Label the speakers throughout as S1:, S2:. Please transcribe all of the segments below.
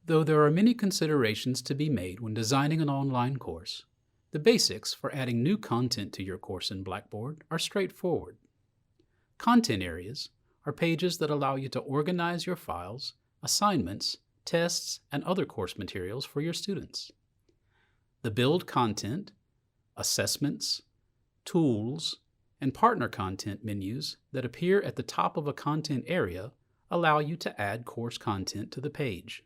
S1: Though there are many considerations to be made when designing an online course, the basics for adding new content to your course in Blackboard are straightforward. Content areas are pages that allow you to organize your files, assignments, tests, and other course materials for your students. The Build Content, Assessments, Tools, and Partner Content menus that appear at the top of a content area allow you to add course content to the page.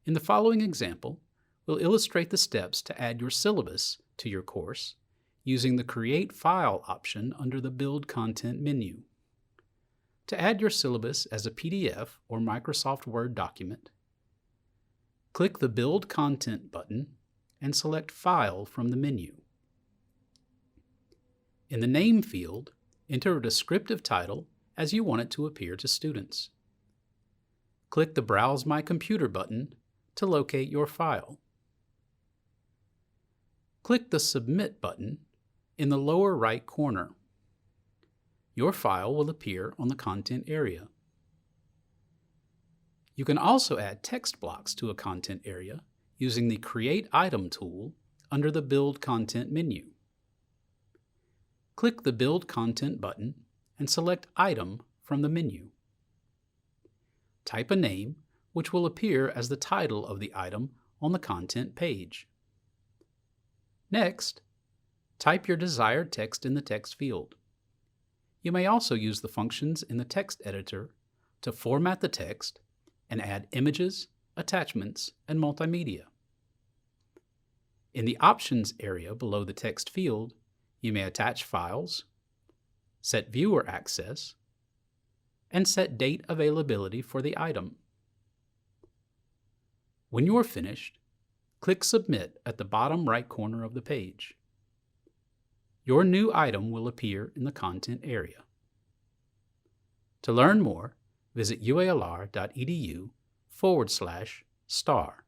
S1: In the following example, we'll illustrate the steps to add your syllabus to your course using the Create File option under the Build Content menu. To add your syllabus as a PDF or Microsoft Word document, click the Build Content button and select File from the menu. In the Name field, enter a descriptive title as you want it to appear to students. Click the Browse My Computer button to locate your file. Click the Submit button in the lower right corner. Your file will appear on the content area. You can also add text blocks to a content area using the Create Item tool under the Build Content menu. Click the Build Content button and select Item from the menu. Type a name, which will appear as the title of the item on the content page. Next, type your desired text in the text field. You may also use the functions in the text editor to format the text and add images, attachments, and multimedia. In the Options area below the text field, you may attach files, set viewer access, and set date availability for the item. When you are finished, click Submit at the bottom right corner of the page. Your new item will appear in the content area. To learn more, visit ualr.edu/star.